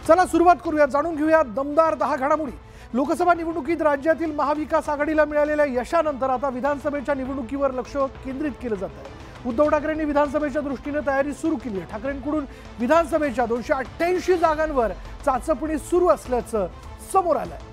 चला सुरुवात करूया, जाणून घेऊया दमदार 10 घडामोडी। लोकसभा निवडणुकीत राज्यातील महाविकास आघाडीला मिळालेल्या यशानंतर आता विधानसभेच्या निवडणुकीवर लक्ष केंद्रित केलं जात आहे। उद्धव ठाकरेंनी विधानसभेच्या दृष्टीने तयारी सुरू केली आहे। ठाकरेंकडून विधानसभेच्या 288 जागांवर चाचपणी सुरू असल्याचं समोर आलं आहे।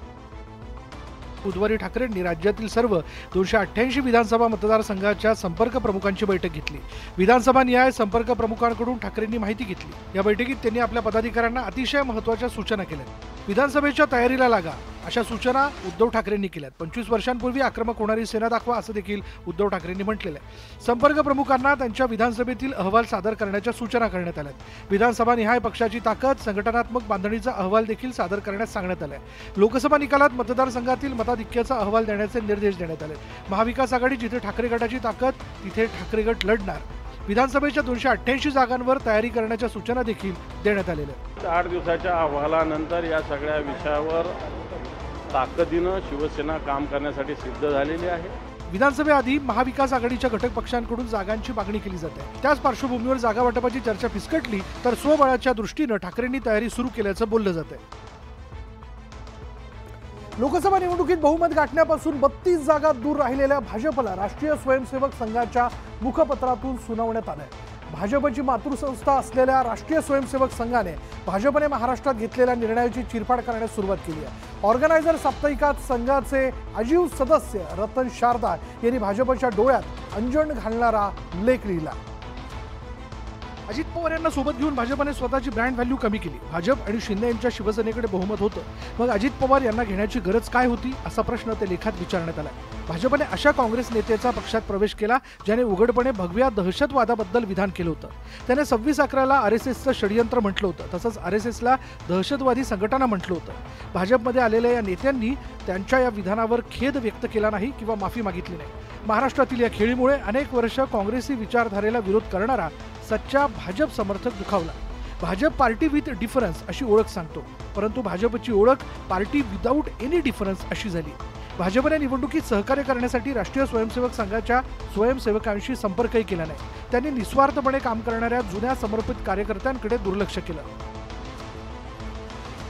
बुधवारी ठाकरेंनी राज्यातील सर्व 288 विधानसभा मतदारसंघाच्या संपर्क प्रमुखांची बैठक घेतली। विधानसभा निहाय संपर्क प्रमुखांकडून ठाकरेंनी माहिती घेतली। या बैठकीत त्यांनी आपल्या पदाधिकाऱ्यांना अतिशय महत्त्वाच्या सूचना केल्या। विधानसभेच्या तयारीला लागा अशा सूचना उद्धव ठाकरेंनी केल्यात। 25 वर्षांपूर्वी आक्रमक होणारी सेना दाखवा असं देखील उद्धव ठाकरेंनी म्हटलेलं आहे। संपर्क प्रमुखांना त्यांच्या विधानसभेतील अहवाल सादर करण्याच्या सूचना करण्यात आल्यात। विधानसभा निहाय पक्षाची ताकद, संघटनात्मक बांधणीचा अहवाल देखील सादर करण्यास सांगण्यात आलाय। लोकसभा निकालात मतदारसंघातील मताधिक्याचा अहवाल देण्याचे निर्देश देण्यात आले। महाविकास आघाडी जिथे ठाकरे गटाची ताकद तिथे ठाकरे गट लढणार। विधानसभेच्या 288 जागांवर तयारी करण्याच्या सूचना देखील देण्यात आलेल्या आहेत। 8 दिवसाच्या अहवालानंतर या सगळ्या विषयावर ताकदीनं शिवसेना काम करण्यासाठी सिद्ध झालेली आहे। विधानसभेआधी महाविकास आघाडीच्या घटक पक्षांकडून जागांची मागणी केली जाते। त्याच पार्श्वभूमीवर जागा वाटपाची चर्चा फिसकटली तर स्वबळाच्या दृष्टीने ठाकरेंनी तयारी सुरू केल्याचं बोललं जात आहे। लोकसभा निवडणुकीत बहुमत गाठण्यापासून 32 जागा दूर राहिलेल्या भाजपला राष्ट्रीय स्वयंसेवक संघाच्या मुखपत्रातून सुनावण्यात आलंय। भाजपची मातृसंस्था असलेल्या राष्ट्रीय स्वयंसेवक संघाने भाजपने महाराष्ट्रात घेतलेल्या निर्णयाची चिरफाड करण्यास सुरुवात केली आहे। ऑर्गनायझर साप्ताहिकात संघाचे आजीव सदस्य रतन शारदा यांनी भाजपच्या डोळ्यात अंजन घालणारा लेख लिहिला। अजित पवार यांना सोबत घेऊन भाजपने स्वतःची ब्रँड व्हॅल्यू कमी केली। भाजप आणि शिंदे यांच्या शिवसेनेकडे बहुमत होतं, मग अजित पवार यांना घेण्याची गरज काय होती असा प्रश्न ते लेखात विचारण्यात आला। भाजपने अशा काँग्रेस नेत्याचा पक्षात प्रवेश केला ज्याने उघडपणे भगव्या दहशतवादाबद्दल विधान केलं होतं। त्याने 26/11ला आरएसएसचं षडयंत्र म्हटलं होतं, तसंच आरएसएसला दहशतवादी संघटना म्हटलं होतं। भाजपमध्ये आलेल्या या नेत्यांनी त्यांच्या या विधानावर खेद व्यक्त केला नाही किंवा माफी मागितली नाही। महाराष्ट्रातील या खेळीमुळे अनेक वर्ष काँग्रेसी विचारधारेला विरोध करणारा सच्चा भाजप समर्थक दुखावला। भाजप पार्टी विथ डिफरन्स अशी ओळख सांगतो, परंतु भाजपची ओळख पार्टी विदाऊट एनी डिफरन्स अशी झाली। भाजपने निवडणुकीत सहकार्य करण्यासाठी राष्ट्रीय स्वयंसेवक संघाच्या स्वयंसेवकांशी संपर्कही केला नाही। त्यांनी निस्वार्थपणे काम करणाऱ्या जुन्या समर्पित कार्यकर्त्यांकडे दुर्लक्ष केलं।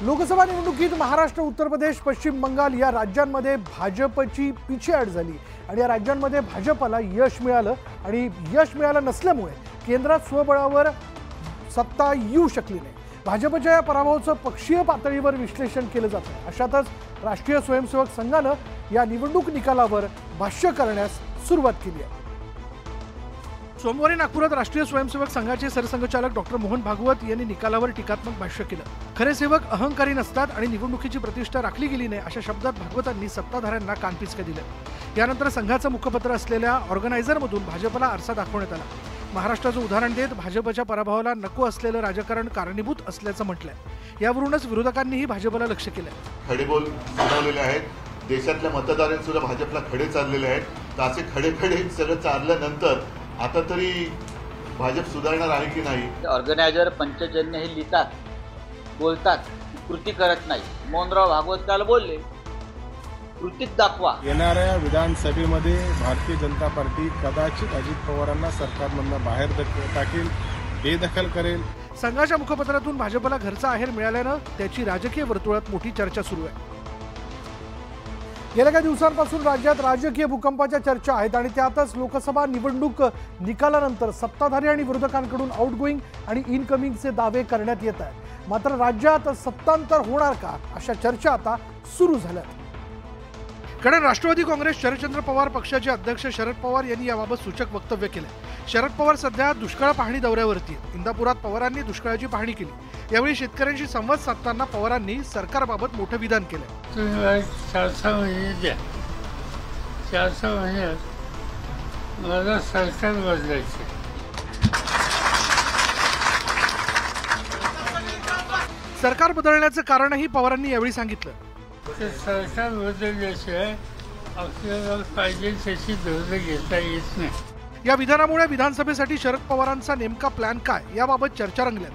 लोकसभा निवडणुकीत महाराष्ट्र, उत्तर प्रदेश, पश्चिम बंगाल या राज्यांमध्ये भाजपची पिछेहाट झाली आणि या राज्यांमध्ये भाजपला यश मिळालं आणि यश मिळालं नसल्यामुळे केंद्रात स्वबळावर सत्ता येऊ शकली नाही। भाजपच्या या पराभवाचं पक्षीय पातळीवर विश्लेषण केलं जातं। अशातच राष्ट्रीय स्वयंसेवक संघानं या निवडणूक निकालावर भाष्य करण्यास सुरुवात केली आहे। सोमवारी नागपुरात राष्ट्रीय स्वयंसेवक संघाचे सरसंघचालक डॉक्टर मोहन भागवत यांनी निकालावर टीकात्मक भाष्य केलं। खरे सेवक अहंकारी नसतात आणि निवडणुकीची प्रतिष्ठा राखली गेली नाही अशा शब्दात भागवतांनी सत्ताधाऱ्यांना कानपिचके दिले। यानंतर संघाचं मुखपत्र असलेल्या ऑर्गनायझरमधून भाजपला आरसा दाखवण्यात आला। महाराष्ट्राचं उदाहरण देत भाजपच्या पराभवाला नको असलेलं राजकारण कारणीभूत असल्याचं म्हटलंय। यावरूनच विरोधकांनीही भाजपला लक्ष केलंय। खडेबोल सुनावलेले आहेत, देशातल्या मतदारांनी सुद्धा भाजपला खडे चाललेले आहेत। तर असे खडे सगळं चालल्यानंतर आता तरी भाजप सुधारणार आहे की नाही? ऑर्गनायझर पंचजन्य हे लिहितात, बोलतात, कृती करत नाही। मोहनराव भागवत काल बोलले, कृतीत दाखवा। येणाऱ्या विधानसभेमध्ये भारतीय जनता पार्टी कदाचित अजित पवारांना सरकारमधून बाहेर टाकेल, बेदखल करेल। संघाच्या मुखपत्रातून भाजपला घरचा आहेर मिळाल्यानं त्याची राजकीय वर्तुळात मोठी चर्चा सुरू आहे। गेल्या काही दिवसांपासून राज्यात राजकीय भूकंपाच्या चर्चा आहेत आणि त्यातच लोकसभा निवडणूक निकालानंतर सत्ताधारी आणि विरोधकांकडून आउटगोईंग आणि इनकमिंगचे दावे करण्यात येत आहेत। मात्र राज्यात सत्तांतर होणार का अशा चर्चा आता सुरू झाल्यात। कारण राष्ट्रवादी काँग्रेस शरदचंद्र पवार पक्षाचे अध्यक्ष शरद पवार यांनी याबाबत सूचक वक्तव्य केले। शरद पवार सध्या दुष्काळ पाहणी दौऱ्यावरती आहेत। इंदापुरात पवारांनी दुष्काळाची पाहणी केली। यावेळी शेतकऱ्यांशी संवाद साधताना पवारांनी सरकारबाबत मोठं विधान केलं। 4-6 महिने द्या, 4-6 महिन्यात मला सरकार बदलायचे। सरकार बदलण्याचं कारणही पवारांनी यावेळी सांगितलं। सरकार बदलल्याशिवाय आपल्याला पाहिजे तशी धोरणं घेता येत नाही। या विधानामुळे विधानसभेसाठी शरद पवारांचा नेमका प्लॅन काय याबाबत चर्चा रंगल्यात।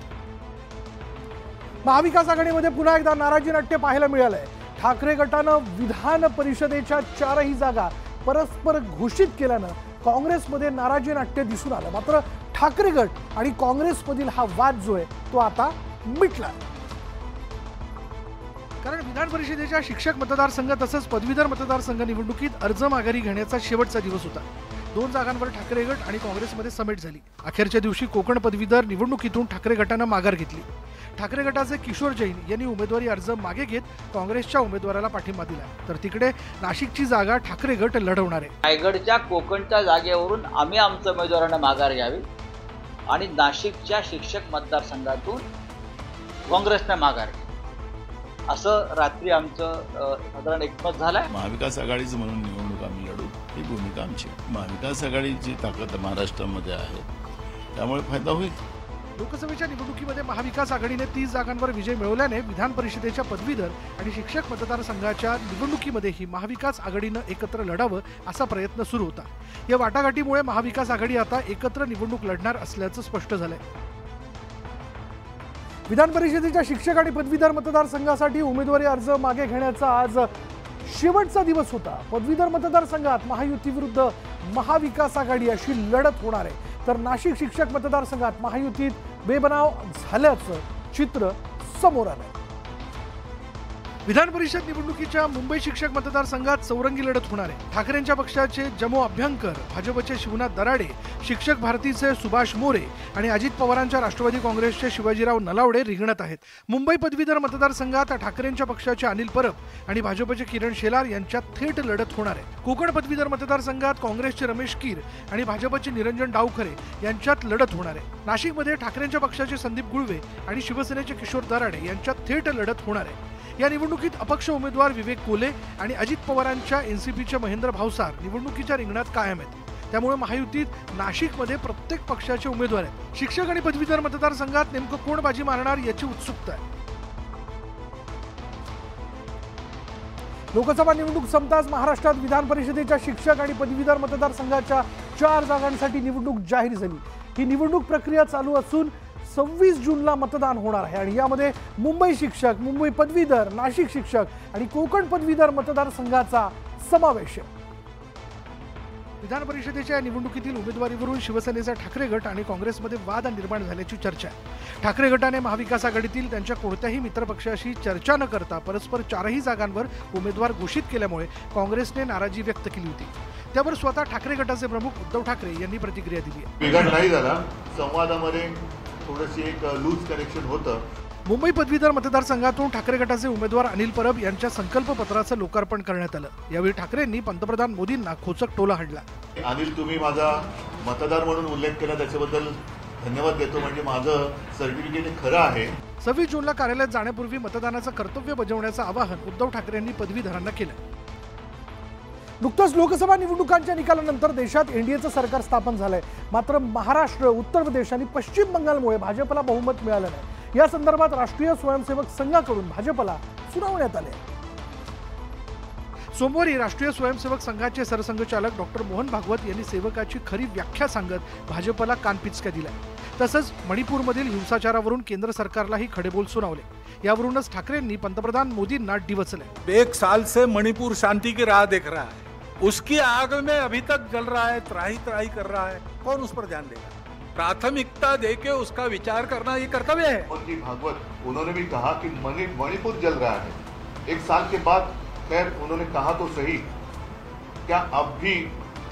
महाविकास आघाडीमध्ये पुन्हा एकदा नाराजी नाट्य पाहायला मिळालंय। ठाकरे गटानं विधान परिषदेच्या 4ही जागा परस्पर घोषित केल्यानं काँग्रेसमध्ये नाराजी नाट्य दिसून आलं। मात्र ठाकरे गट आणि काँग्रेसमधील हा वाद जो आहे तो आता मिटला। कारण विधान परिषदेच्या शिक्षक मतदारसंघ तसंच पदवीधर मतदारसंघ निवडणुकीत अर्ज माघारी घेण्याचा शेवटचा दिवस होता। 2 जागांवर ठाकरे गट आणि काँग्रेसमध्ये समेट झाली। अखेरच्या दिवशी कोकण पदवीधर निवडणुकीतून ठाकरे गटानं माघार घेतली। ठाकरे गटाचे किशोर जैन यांनी उमेदवारी अर्ज मागे घेत काँग्रेसच्या उमेदवाराला पाठिंबा दिला, तर तिकडे नाशिकची जागा ठाकरे गट लढवणार आहे। रायगडच्या कोकणच्या जागेवरून आम्ही आमच्या उमेदवारांना माघार घ्यावी आणि नाशिकच्या शिक्षक मतदारसंघातून काँग्रेसनं माघार घ्यावी, असं रात्री आमचं साधारण एकमत झालंय। महाविकास आघाडीचं म्हणून निवडणूक आम्ही लढू, ही भूमिका आमची। महाविकास आघाडीची ताकद महाराष्ट्रामध्ये आहे, त्यामुळे फायदा होईल। लोकसभेच्या निवडणुकीमध्ये महाविकास आघाडीने 30 जागांवर विजय मिळवल्याने विधान परिषदेच्या पदवीधर आणि शिक्षक मतदारसंघाच्या निवडणुकीमध्येही महाविकास आघाडीनं एकत्र लढावं असा प्रयत्न सुरू होता। या वाटाघाटीमुळे महाविकास आघाडी आता एकत्र निवडणूक लढणार असल्याचं स्पष्ट झालंय। विधान परिषदेच्या शिक्षक आणि पदवीधर मतदारसंघासाठी उमेदवारी अर्ज मागे घेण्याचा आज शेवटचा दिवस होता। पदवीधर मतदारसंघात महायुती विरुद्ध महाविकास आघाडी अशी लढत होणार आहे, तर नाशिक शिक्षक मतदारसंघात महायुतीत बेबनाव झाल्याचं चित्र समोर आलंय। विधान परिषद निवडणुकीच्या मुंबई शिक्षक मतदारसंघात चौरंगी लढत होणार आहे। ठाकरेंच्या पक्षाचे जमो अभ्यंकर, भाजपचे शिवनाथ दराडे, शिक्षक भारतीचे सुभाष मोरे आणि अजित पवारांच्या राष्ट्रवादी काँग्रेसचे शिवाजीराव नलावडे रिंगणात आहेत। मुंबई पदवीधर मतदारसंघात ठाकरेंच्या पक्षाचे अनिल परब आणि भाजपचे किरण शेलार यांच्यात थेट लढत होणार आहे। कोकण पदवीधर मतदारसंघात काँग्रेसचे रमेश कीर आणि भाजपचे निरंजन डावखरे यांच्यात लढत होणार आहे। नाशिकमध्ये ठाकरेंच्या पक्षाचे संदीप गुळवे आणि शिवसेनेचे किशोर दराडे यांच्यात थेट लढत होणार आहे। या निवडणुकीत अपक्ष उमेदवार विवेक कोले आणि अजित पवारांच्या एनसीपीचे महेंद्र भावसार निवडणुकीच्या रिंगणात कायम आहेत, त्यामुळे महायुतीत नाशिकमध्ये प्रत्येक पक्षाचे उमेदवार आहेत। शिक्षक आणि पदवीधर मतदारसंघात नेमकं कोण बाजी मारणार याची उत्सुकता आहे। लोकसभा निवडणूक संपताच महाराष्ट्रात विधान परिषदेच्या शिक्षक आणि पदवीधर मतदारसंघाच्या 4 जागांसाठी निवडणूक जाहीर झाली। ही निवडणूक प्रक्रिया चालू असून 26 जूनला मतदान होणार आहे आणि यामध्ये मुंबई शिक्षक, मुंबई पदवीधर, नाशिक शिक्षक आणि कोकण पदवीधर मतदारसंघाचा समावेश आहे। विधान परिषदेच्या निवडणुकीतील उमेदवारीवरून शिवसेनेचा ठाकरे गट आणि काँग्रेसमध्ये वाद निर्माण झाल्याची चर्चा आहे। ठाकरे गटाने महाविकास आघाडीतील त्यांच्या कोणत्याही मित्रपक्षाशी चर्चा न करता परस्पर 4ही जागांवर उमेदवार घोषित केल्यामुळे काँग्रेसने नाराजी व्यक्त केली होती। त्यावर स्वतः ठाकरे गटाचे प्रमुख उद्धव ठाकरे यांनी प्रतिक्रिया दिली आहे। बिघाड नाही झाला, संवादामध्ये थोडीशी एक लूज कनेक्शन होतं। मुंबई पदवीधर मतदारसंघातून ठाकरे गटाचे उमेदवार अनिल परब यांच्या संकल्पपत्राचं लोकार्पण करण्यात आलं। यावेळी ठाकरेंनी पंतप्रधान मोदींना खोचक टोला हाणला। अनिल, तुम्ही माझा मतदार म्हणून उल्लेख केला त्याच्याबद्दल धन्यवाद देतो, म्हणजे माझं सर्टिफिकेट खरं आहे। 26 जूनला कार्यालयात जाण्यापूर्वी मतदानाचं कर्तव्य बजावण्याचं आवाहन उद्धव ठाकरेंनी पदवीधरांना केलं। नुकतंच लोकसभा निवडणुकांच्या निकालानंतर देशात एनडीएचं सरकार स्थापन झालंय, मात्र महाराष्ट्र, उत्तर प्रदेश आणि पश्चिम बंगालमुळे भाजपला बहुमत मिळालं नाही। या संदर्भात राष्ट्रीय स्वयंसेवक संघाकडून भाजपला सुनावण्यात आले। सोमवारी राष्ट्रीय स्वयंसेवक संघाचे सरसंघचालक डॉक्टर मोहन भागवत यांनी सेवकाची खरी व्याख्या सांगत भाजपला कानपिचक्या दिल्या। तसंच मणिपूरमधील हिंसाचारावरून केंद्र सरकारलाही खडेबोल सुनावले। यावरूनच ठाकरेंनी पंतप्रधान मोदींना डिवचले। 1 साल से मणिपुर शांति की राह देख रहा है, उसकी आग में अभी तक जल रहा है, त्राही त्राही कर रहा है, कौन उस पर ध्यान देगा? प्राथमिकता देके उसका विचार करना ये कर्तव्य है। मोदी भागवत उन्होंने भी कहा कि मणिपुर जल रहा है। 1 साल के बाद खैर उन्होंने कहा तो सही, क्या अब भी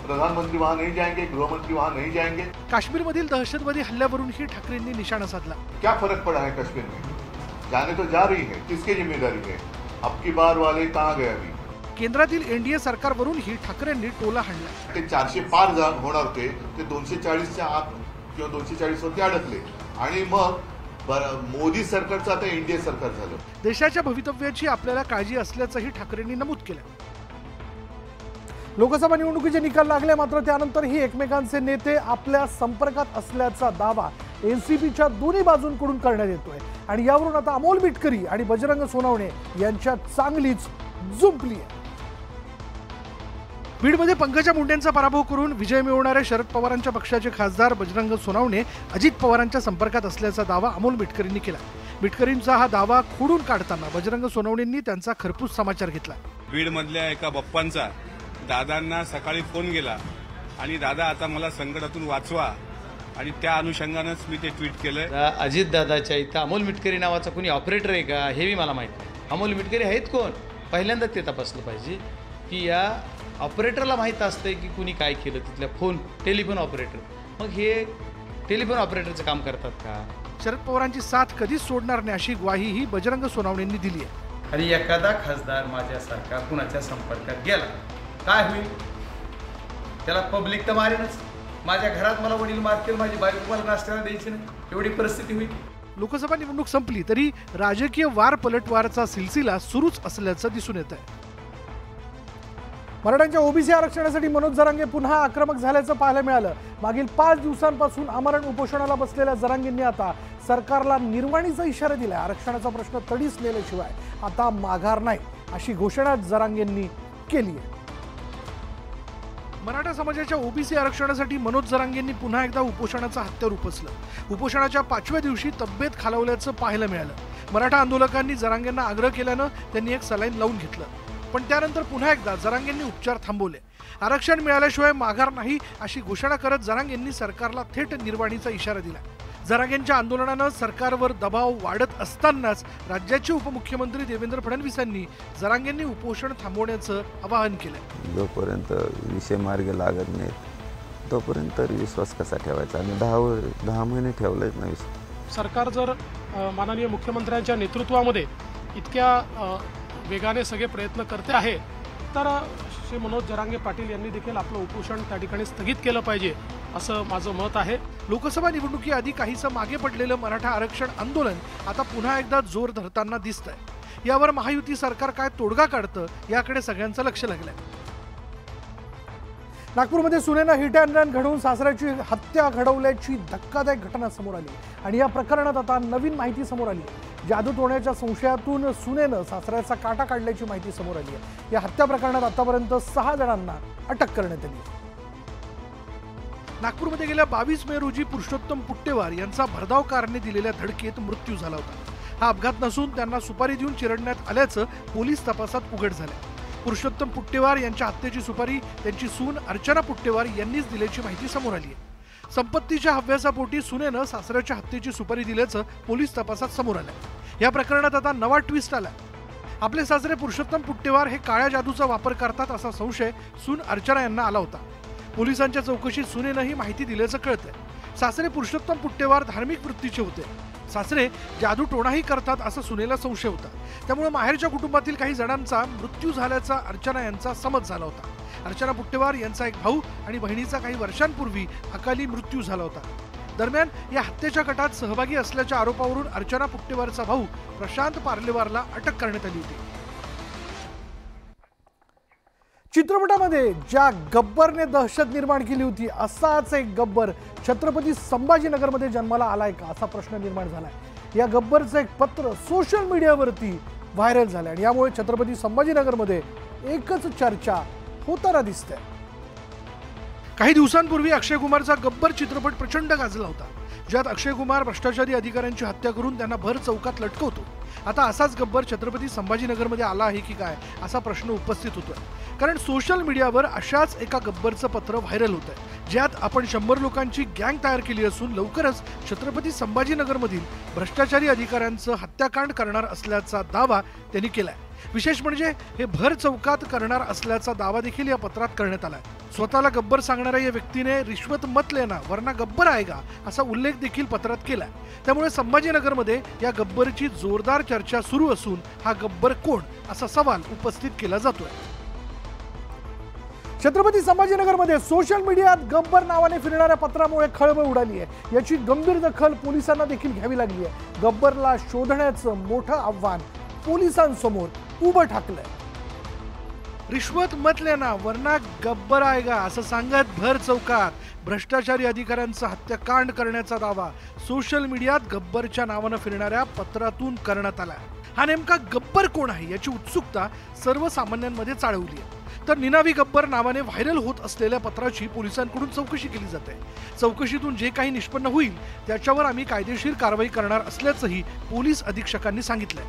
प्रधानमंत्री वहां नहीं जाएंगे, गृहमंत्री वहां नहीं जाएंगे? काश्मीरमधील दहशतवादी हल्ल्यावरूनही ठाकरेंनी निशाणा साधला। क्या फर्क पड़ा है कश्मीर में? जाने तो जा रही है, किसकी जिम्मेदारी है? अब की बार वाले कहाँ गए अभी? केंद्रातील एनडीए सरकारवरूनही ठाकरेंनी टोला हाणला। ते 400 पार होणार होते, ते 240च्या आत किंवा 240 वरती अडकले आणि मग मोदी सरकारचं आता एनडीए सरकार झालं। देशाच्या भवितव्याची आपल्याला काळजी असल्याचंही ठाकरेंनी नमूद केलं। लोकसभा निवडणुकीचे निकाल लागले, मात्र त्यानंतरही एकमेकांचे नेते आपल्या संपर्कात असल्याचा दावा एनसीपीच्या दोन्ही बाजूंकडून करण्यात येतोय आणि यावरून आता अमोल मिटकरी आणि बजरंग सोनवणे यांच्यात चांगलीच जुंपली आहे। बीडमध्ये पंकजा मुंडेंचा पराभव करून विजय मिळवणाऱ्या शरद पवारांच्या पक्षाचे खासदार बजरंग सोनवणे अजित पवारांच्या संपर्कात असल्याचा दावा अमोल मिटकरींनी केला। मिटकरींचा हा दावा खोडून काढताना बजरंग सोनवणेंनी त्यांचा खरपूस समाचार घेतला। बीडमधल्या एका बप्पांचा दादांना सकाळी फोन गेला आणि दादा आता मला संकटातून वाचवा, आणि त्या अनुषंगानेच मी ते ट्विट केलंय। अजित दादाच्या इथं अमोल मिटकरी नावाचा कोणी ऑपरेटर आहे का हे मला माहित नाही। अमोल मिटकरी आहेत कोण, पहिल्यांदा ते तपासलं पाहिजे की या ऑपरेटरला माहीत असतंय की कुणी काय केलं, तिथल्या टेलिफोन ऑपरेटर, मग हे टेलिफोन ऑपरेटरचं काम करतात का? शरद पवारांची साथ कधीच सोडणार नाही अशी ग्वाहीही बजरंग सोनावणेंनी दिली आहे. आणि एखादा खासदार माझ्यासारखा कुणाच्या संपर्कात गेला काय होईल? त्याला पब्लिक तर मारेनच. माझ्या घरात मला वडील मारतील, माझी बायको मला नाश्त्याला द्यायची नाही, एवढी परिस्थिती होईल. लोकसभा निवडणूक संपली तरी राजकीय वार पलटवारचा सिलसिला सुरूच असल्याचं दिसून येत आहे. मराठ्यांच्या ओबीसी आरक्षणासाठी मनोज जरांगे पुन्हा आक्रमक झाल्याचं पाहायला मिळालं. मागील 5 दिवसांपासून आमरण उपोषणाला बसलेल्या जरांगेंनी आता सरकारला निर्वाणीचा इशारा दिलाय. आरक्षणाचा प्रश्न तडीस नेल्याशिवाय आता माघार नाही अशी घोषणा जरांगेंनी केली आहे. मराठा समाजाच्या ओबीसी आरक्षणासाठी मनोज जरांगेंनी पुन्हा एकदा उपोषणाचं हत्यार उपसलं. उपोषणाच्या 5व्या दिवशी तब्येत खालावल्याचं पाहायला मिळालं. मराठा आंदोलकांनी जरांगेंना आग्रह केल्यानं त्यांनी एक सलाईन लावून घेतलं. पण त्यानंतर पुन्हा एकदा जरांगेंनी उपचार थांबवले. आरक्षण मिळाल्याशिवाय माघार नाही अशी घोषणा करत जरांगेंनी सरकारला थेट निर्वाणीचा इशारा दिला. जरांगेंच्या आंदोलनानं सरकारवर दबाव वाढत असतानाच राज्याचे उपमुख्यमंत्री देवेंद्र फडणवीसांनी जरांगेंनी उपोषण थांबवण्याचं आवाहन केलं. जोपर्यंत विषय मार्गी लागत नाहीत तोपर्यंत विश्वास कसा ठेवायचा? आणि 10 महिने ठेवलेच नाही. सरकार जर माननीय मुख्यमंत्र्यांच्या नेतृत्वामध्ये इतक्या वेगाने सगळे प्रयत्न करते आहे तर श्री मनोज जरांगे पाटील यांनी देखील आपलं उपोषण त्या ठिकाणी स्थगित केलं पाहिजे असं माझं मत आहे. लोकसभा निवडणुकीआधी काहीसं मागे पडलेलं मराठा आरक्षण आंदोलन आता पुन्हा एकदा जोर धरताना दिसतंय. यावर महायुती सरकार काय तोडगा काढतं याकडे सगळ्यांचं लक्ष लागलंय. नागपूरमध्ये सुनेनं हिट अँड रन घडवून सासऱ्याची हत्या घडवल्याची धक्कादायक घटना समोर आली आणि या प्रकरणात आता नवीन माहिती समोर आली. जादू टोण्याच्या संशयातून सुनेनं सासऱ्याचा काटा काढल्याची माहिती समोर आली आहे. या हत्या प्रकरणात आतापर्यंत 6 जणांना अटक करण्यात आली. नागपूरमध्ये गेल्या 22 मे रोजी पुरुषोत्तम पुट्टेवार यांचा भरधाव कारने दिलेल्या धडकेत मृत्यू झाला होता. हा अपघात नसून त्यांना सुपारी देऊन चिरडण्यात आल्याचं पोलीस तपासात उघड झालं. पुरुषोत्तम पुट्टेवार यांच्या हत्येची सुपारी त्यांची सून अर्चना पुट्टेवार यांनीच दिल्याची माहिती समोर आली आहे. संपत्तीच्या हव्यासापोटी सुनेनं सासऱ्याच्या हत्येची सुपारी दिल्याचं पोलीस तपासात समोर आलं. या प्रकरणात आता नवा ट्विस्ट आला. आपले सासरे पुरुषोत्तम पुट्टेवार हे काळ्या जादूचा वापर करतात असा संशय सून अर्चना यांना आला होता. पोलिसांच्या चौकशीत सुनेनं ही माहिती दिल्याचं कळतंय. सासरे पुरुषोत्तम पुट्टेवार धार्मिक वृत्तीचे होते. सासरे जादू टोणाही करतात असा सुनेला संशय होता. त्यामुळे माहेरच्या कुटुंबातील काही जणांचा मृत्यू झाल्याचा अर्चना यांचा समज झाला होता. अर्चना पुट्टेवार यांचा एक भाऊ आणि बहिणीचा काही वर्षांपूर्वी अकाली मृत्यू झाला होता. दरम्यान या हत्येच्या कटात सहभागी असल्याच्या आरोपावरून अर्चना पुट्टेवारचा भाऊ प्रशांत पार्लेवारला अटक करण्यात आली होती. चित्रपटामध्ये ज्या गब्बरने दहशत निर्माण केली होती असाच एक गब्बर छत्रपती संभाजीनगरमध्ये जन्माला आलाय का असा प्रश्न निर्माण झालाय. या गब्बरचं एक पत्र सोशल मीडियावरती व्हायरल झालंय आणि यामुळे छत्रपती संभाजीनगरमध्ये एकच चर्चा होताना दिसते. काही दिवसांपूर्वी अक्षय कुमारचा गब्बर चित्रपट प्रचंड गाजला होता, ज्यात अक्षय कुमार भ्रष्टाचारी अधिकाऱ्यांची हत्या करून त्यांना भर चौकात लटकवतो. आता असाच गब्बर छत्रपती संभाजीनगरमध्ये आला आहे की काय असा प्रश्न उपस्थित होतोय. कारण सोशल मीडियावर अशाच एका गब्बरचं पत्र व्हायरल होत आहे, ज्यात आपण 100 लोकांची गँग तयार केली असून लवकरच छत्रपती संभाजीनगरमधील भ्रष्टाचारी अधिकाऱ्यांचं हत्याकांड करणार असल्याचा दावा त्यांनी केलाय. विशेष म्हणजे हे भर चौकात करणार असल्याचा दावा देखील या पत्रात करण्यात आलाय. स्वतःला गब्बर सांगणाऱ्या या व्यक्तीने रिश्वत मत लेना वरना गब्बर आएगा असा उल्लेख देखील पत्रात केलाय. त्यामुळे संभाजीनगरमध्ये या गब्बरची जोरदार चर्चा सुरू असून हा गब्बर कोण असा सवाल उपस्थित केला जातोय. छत्रपती संभाजीनगरमध्ये सोशल मीडियात गब्बर नावाने फिरणाऱ्या पत्रामुळे खळबळ उडाली आहे. याची गंभीर दखल पोलिसांना देखील घ्यावी लागली आहे. गब्बरला शोधण्याचं मोठं आव्हान पोलिसांसमोर उभं ठाकलंय. रिश्वत मत लेना वरना गब्बर आएगा असं सांगत भर चौकात भ्रष्टाचारी अधिकाऱ्यांचा हत्याकांड करण्याचा दावा सोशल मीडियात गब्बरच्या नावानं फिरणाऱ्या पत्रातून करण्यात आला. हा नेमका गब्बर कोण आहे याची उत्सुकता सर्वसामान्यांमध्ये चाळवली आहे. तर निनावी गब्बर नावाने व्हायरल होत असलेल्या पत्राची पोलिसांकडून चौकशी केली जाते. चौकशीतून जे काही निष्पन्न होईल त्याच्यावर आम्ही कायदेशीर कारवाई करणार असल्याचंही पोलीस अधीक्षकांनी सांगितलंय.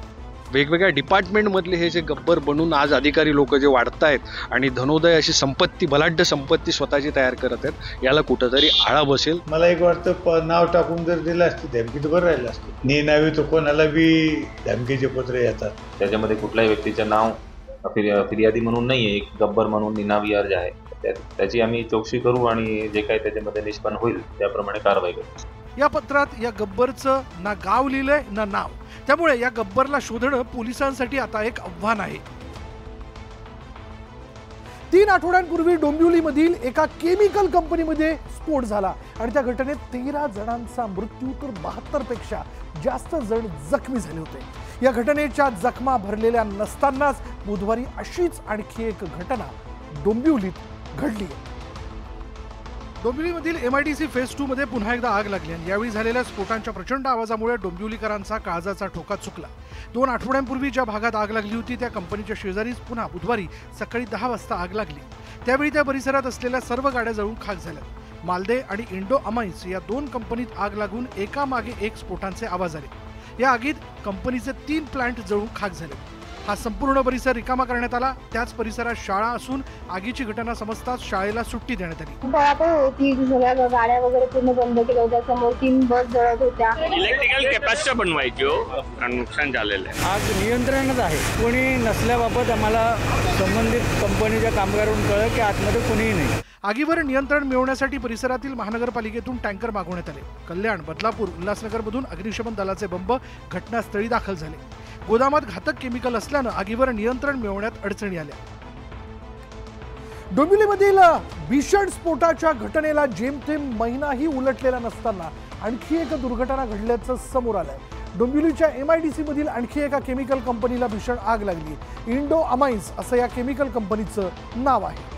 वेगवेगळ्या डिपार्टमेंटमधले हे जे गब्बर बनून आज अधिकारी लोक जे वाढत आहेत आणि धनोदय अशी संपत्ती, बलाढ्य संपत्ती स्वतःची तयार करत आहेत, याला कुठंतरी आळा बसेल. मला एक वाटतं नाव टाकून जर दिलं असतं धमकी तर बरं राहिलं असतं. नावी तर कोणाला बी धमकीचे पत्र येतात. त्याच्यामध्ये कुठल्याही व्यक्तीचं नाव फिर्यादी म्हणून नाहीये, एक गब्बर म्हणून निनावी अर्ज आहे. त्याची आम्ही चौकशी करू आणि जे काही त्याच्यामध्ये निष्पन्न होईल त्याप्रमाणे कारवाई करू. या पत्रात या गब्बरचं ना गाव लिहिलंय ना नाव, त्यामुळे या गब्बरला शोधणं पोलिसांसाठी आता एक आव्हान आहे. 3 आठवड्यांपूर्वी डोंबिवलीमधील एका केमिकल कंपनीमध्ये स्फोट झाला आणि त्या घटनेत 13 जणांचा मृत्यू तर 72 पेक्षा जास्त जण जखमी झाले होते. या घटनेच्या जखमा भरलेल्या नसतानाच बुधवारी अशीच आणखी एक घटना डोंबिवलीत घडली. डोंबिवलीमधील MIDC फेज 2 मध्ये पुन्हा एकदा आग लागली आणि यावेळी झालेल्या स्फोटांच्या प्रचंड आवाजामुळे डोंबिवलीकरांचा काळजाचा ठोका चुकला. 2 आठवड्यांपूर्वी ज्या भागात आग लागली होती त्या कंपनीच्या शेजारीच पुन्हा बुधवारी सकाळी 10 वाजता आग लागली. त्यावेळी त्या परिसरात असलेल्या सर्व गाड्या जळून खाक झाल्या. मालदे आणि इंडो अमाइन्स या 2 कंपनीत आग लागून एकामागे एक स्फोटांचे आवाज आले. या आगीत कंपनीचे 3 प्लांट जळून खाक झाले. हा संपूर्ण परिसर रिकामा करण्यात आला. त्याच परिसरात शाळा असून आगीची घटना समजताच शाळेला सुट्टी देण्यात आली. सगळ्या गाड्या वगैरे पूर्ण बंद केल्या होत्या. समोर 3 बस जळत होत्या. इलेक्ट्रिकल कॅपॅसिटर बनवायची कारण नुकसान झालेलं आहे. आग नियंत्रणात आहे. कोणी नसल्याबाबत आम्हाला संबंधित कंपनीच्या कामगारांकडून कळलं की आतमध्ये कोणीही नाही. आगीवर नियंत्रण मिळवण्यासाठी परिसरातील महानगरपालिकेतून टँकर मागवण्यात आले. कल्याण, बदलापूर, उल्हासनगरमधून अग्निशमन दलाचे बंब घटनास्थळी दाखल झाले. गोदामात घातक केमिकल असल्यानं आगीवर नियंत्रण मिळवण्यात अडचणी आल्या. डोंबिवलीमधील भीषण स्फोटाच्या घटनेला जेमतेम महिनाही उलटलेला नसताना आणखी एक दुर्घटना घडल्याचं समोर आलंय. डोंबिवलीच्या MIDC मधील आणखी एका केमिकल कंपनीला भीषण आग लागली. इंडो अमाइन्स असं या केमिकल कंपनीचं नाव आहे.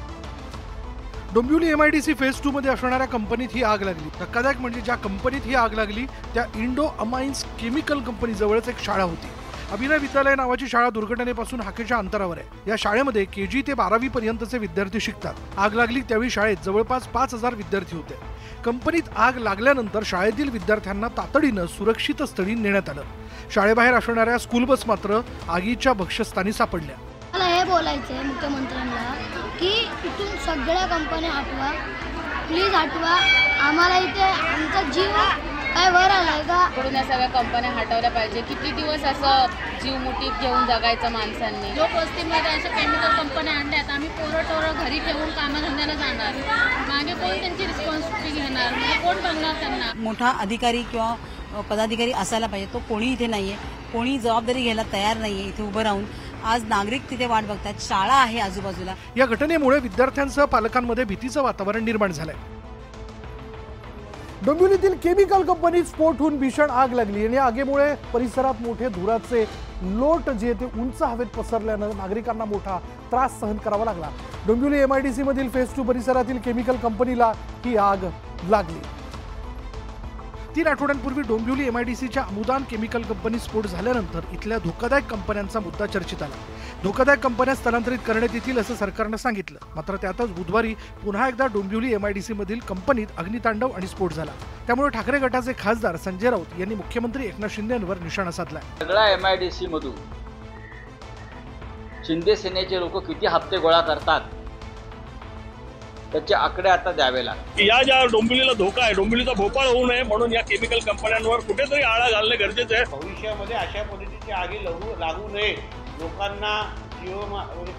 डोंबिवली MIDC फेज 2 मध्ये असणाऱ्या कंपनीत ही आग लागली. धक्कादायक म्हणजे ज्या कंपनीत ही आग लागली त्या इंडो अमाइन्स केमिकल कंपनी जवळच एक शाळा होती. अभिनय विद्यालय नावाची शाळा दुर्घटनेपासून हाकेच्या अंतरावर आहे. या शाळेमध्ये KG ते 12वी पर्यंतचे विद्यार्थी शिकतात. आग लागली त्यावेळी शाळेत जवळपास 5000 विद्यार्थी होते. कंपनीत आग लागल्यानंतर शाळेतील विद्यार्थ्यांना तातडीनं सुरक्षित स्थळी नेण्यात आलं. शाळेबाहेर असणाऱ्या स्कूल बस मात्र आगीच्या भक्ष्यस्थानी सापडल्या. मला हे बोलायचंय मुख्यमंत्र्यांना की इथून सगळ्या कंपन्या हटवा, प्लीज हटवा. आम्हाला इथे आमचा जीव काय वर आलाय का? कडून या सगळ्या कंपन्या हटवल्या पाहिजे. किती दिवस असं जीव मुठीत घेऊन जगायचं माणसांनी. लोकवस्तीमध्ये अशा केमिकल कंपन्या आणल्यात. आम्ही पोरं घरी ठेवून कामधंद्याला जाणार. मागे कोण त्यांची रिस्पॉन्सिबिलिटी घेणार? म्हणजे कोण बघणार त्यांना? मोठा अधिकारी किंवा पदाधिकारी असायला पाहिजे. तो कोणी इथे नाहीये. कोणी जबाबदारी घ्यायला तयार नाहीये. इथे उभं राहून आज नागरिक तिथे वाट बघतात. शाळा आहे आजूबाजूला. या घटनेमुळे विद्यार्थ्यांसह पालकांमध्ये भीतीचं वातावरण निर्माण झालंय. डोंबिवलीतील केमिकल कंपनीत स्फोट होऊन भीषण आग लागली आणि आगीमुळे परिसरात मोठे धुराचे लोट जे ते उंच हवेत पसरल्यानं नागरिकांना मोठा त्रास सहन करावा लागला. डोंबिवली MIDC मधील फेज 2 परिसरातील केमिकल कंपनीला ही आग लागली. 3 आठवड्यांपूर्वी डोंबिवली MIDCच्या अमुदान केमिकल कंपनी स्फोट झाल्यानंतर इथल्या धोकादायक कंपन्यांचा मुद्दा चर्चेत आला. धोकादायक कंपन्या स्थलांतरित करण्यात येतील असं सरकारनं सांगितलं. मात्र त्यातच बुधवारी पुन्हा एकदा डोंबिवली MIDC मधील कंपनीत अग्नितांडव आणि स्फोट झाला. त्यामुळे ठाकरे गटाचे खासदार संजय राऊत यांनी मुख्यमंत्री एकनाथ शिंदेंवर निशाणा साधला. सगळ्या MIDC मधून शिंदे सेनेचे लोक किती हप्ते गोळा करतात त्याचे आकडे आता द्यावे लागतात. या ज्या डोंबिवलीला धोका आहे, डोंबिवलीचा भोपाळ होऊ नये म्हणून या केमिकल कंपन्यांवर कुठेतरी आळा घालणे गरजेचं आहे. भविष्यामध्ये अशा पद्धतीची आगी लागू नये, लोकांना जीव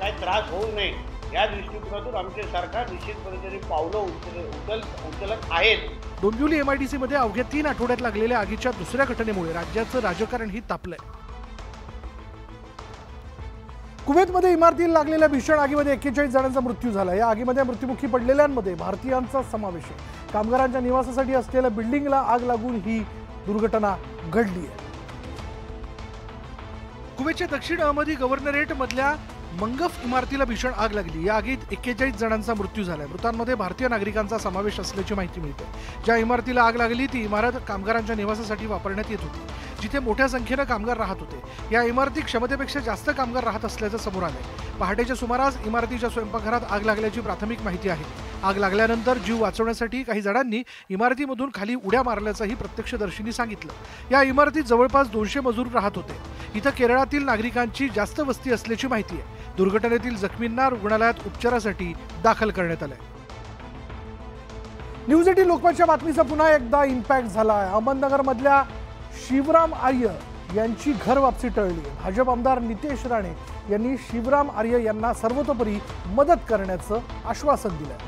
काय त्रास होऊ नये या दृष्टिकोनातून आमचे सरकार निश्चितपणे पावलं उचलत आहेत. डोंबिवली MIDC मध्ये अवघ्या 3 आठवड्यात लागलेल्या आगीच्या दुसऱ्या घटनेमुळे राज्याचं राजकारणही तापलंय. कुवेतमध्ये इमारतीला लागलेल्या भीषण आगीमध्ये 41 जणांचा मृत्यू झाला. या आगीमध्ये मृत्युमुखी पडलेल्यांमध्ये भारतीयांचा समावेश आहे. कामगारांच्या निवासासाठी असलेल्या बिल्डिंगला आग लागून ही दुर्घटना घडली आहे. कुवेतच्या दक्षिण अहमदी गव्हर्नरेट मधल्या मंगफ इमारतीला भीषण आग लागली. या आगीत 41 जणांचा मृत्यू झालाय. मृतांमध्ये भारतीय नागरिकांचा समावेश असल्याची माहिती मिळते. ज्या इमारतीला आग लागली ती इमारत कामगारांच्या निवासासाठी वापरण्यात येत होती, जिथे मोठ्या संख्येनं कामगार राहत होते. या इमारतीत क्षमतेपेक्षा जास्त कामगार राहत असल्याचं समोर आलंय. पहाटेच्या सुमारास इमारतीच्या स्वयंपाकघरात आग लागल्याची प्राथमिक माहिती आहे. आग लागल्यानंतर जीव वाचवण्यासाठी काही जणांनी इमारतीमधून खाली उड्या मारल्याचंही प्रत्यक्षदर्शींनी सांगितलं. या इमारतीत जवळपास 200 मजूर राहत होते. इथं केरळातील नागरिकांची जास्त वस्ती असल्याची माहिती आहे। दुर्घटनेतील जखमींना रुग्णालयात उपचारासाठी दाखल करण्यात आलंय। न्यूज 18 लोकमतच्या बातमीचा पुन्हा एकदा इम्पॅक्ट झाला आहे। अहमदनगरमधल्या शिवराम आर्य यांची घर वापसी टळली। भाजप आमदार नितेश राणे यांनी शिवराम आर्य यांना सर्वतोपरी मदत करण्याचं आश्वासन दिलं।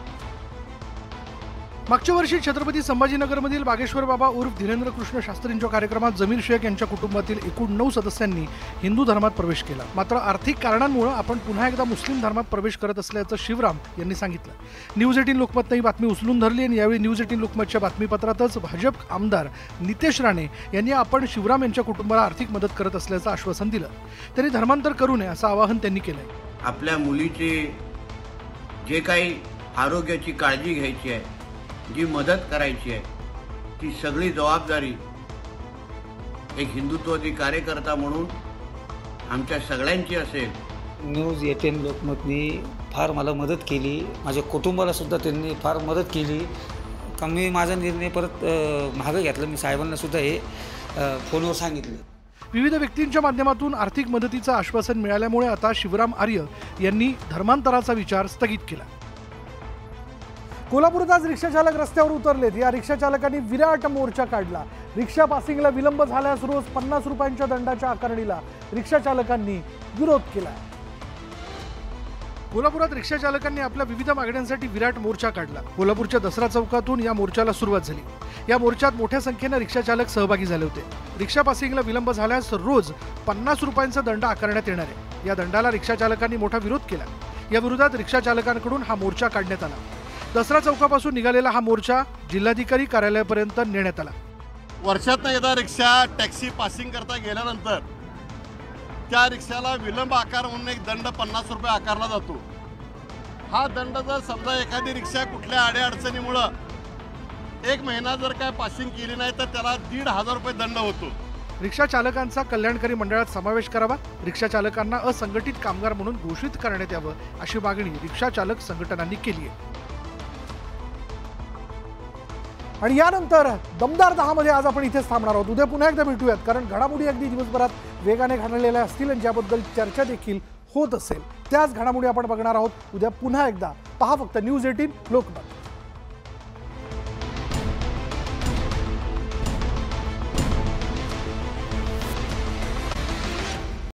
मागच्या वर्षी छत्रपती संभाजीनगरमधील बागेश्वर बाबा उर्फ धीरेंद्र कृष्ण शास्त्रींच्या कार्यक्रमात जमीर शेख यांच्या कुटुंबातील एकूण 9 सदस्यांनी हिंदू धर्मात प्रवेश केला। मात्र आर्थिक कारणांमुळे आपण पुन्हा एकदा मुस्लिम धर्मात प्रवेश करत असल्याचं शिवराम यांनी सांगितलं। न्यूज 18 लोकमतने ही बातमी उचलून धरली आणि यावेळी न्यूज 18 लोकमतच्या बातमीपत्रातच भाजप आमदार नितेश राणे यांनी आपण शिवराम यांच्या कुटुंबाला आर्थिक मदत करत असल्याचं आश्वासन दिलं। त्यांनी धर्मांतर करू नये असं आवाहन त्यांनी केलंय। आपल्या मुलीचे जे काही आरोग्याची काळजी घ्यायची आहे, जी मदत करायची आहे, ती सगळी जबाबदारी एक हिंदुत्ववादी कार्यकर्ता म्हणून आमच्या सगळ्यांची असेल। न्यूज 18 लोकमतनी फार मला मदत केली, माझ्या कुटुंबाला सुद्धा त्यांनी फार मदत केली। का मी माझा निर्णय परत मागे घेतला। मी साहेबांना सुद्धा हे फोनवर सांगितलं। विविध व्यक्तींच्या माध्यमातून आर्थिक मदतीचं आश्वासन मिळाल्यामुळे आता शिवराम आर्य यांनी धर्मांतराचा विचार स्थगित केला। कोल्हापुरात आज रिक्षा चालक रस्त्यावर उतरलेत। या रिक्षा चालकांनी विराट मोर्चा काढला। रिक्षा पासिंगला विलंब झाल्यास रोज 50 रुपयांच्या दंडाच्या आकारणीला रिक्षा चालकांनी विरोध केला। कोल्हापुरात रिक्षा चालकांनी आपल्या विविध मागण्यांसाठी विराट मोर्चा काढला। कोल्हापूरच्या दसरा चौकातून या मोर्चाला सुरुवात झाली। या मोर्चात मोठ्या संख्येने रिक्षा चालक सहभागी झाले होते। रिक्षा पासिंगला विलंब झाल्यास रोज 50 रुपयांचा दंड आकारण्यात येणार आहे। या दंडाला रिक्षा चालकांनी मोठा विरोध केला। या विरोधात रिक्षा चालकांकडून हा मोर्चा काढण्यात आला। दसरा चौकापासून निघालेला हा मोर्चा जिल्हाधिकारी कार्यालयापर्यंत नेण्यात आला। वर्षातनं एकदा रिक्षा टॅक्सी पासिंग करता गेल्यानंतर त्या रिक्षाला विलंब आकार म्हणून एक दंड 50 रुपये आकारला जातो। हा दंड जर समजा एखादी रिक्षा कुठल्या अडचणीमुळं 1 महिना जर काय पासिंग केली नाही तर त्याला 1,500 रुपये दंड होतो। रिक्षा चालकांचा कल्याणकारी मंडळात समावेश करावा, रिक्षा चालकांना असंघटित कामगार म्हणून घोषित करण्यात यावं अशी मागणी रिक्षा चालक संघटनांनी केली आहे। आणि यानंतर दमदार 10 मध्ये आज आपण इथेच थांबणार आहोत। उद्या पुन्हा एकदा भेटूयात, कारण घडामोडी अगदी दिवसभरात वेगाने घडलेल्या असतील आणि ज्याबद्दल चर्चा देखील होत असेल। त्याच घडामोडी आपण बघणार आहोत उद्या पुन्हा एकदा। पहा फक्त न्यूज 18 लोकमत।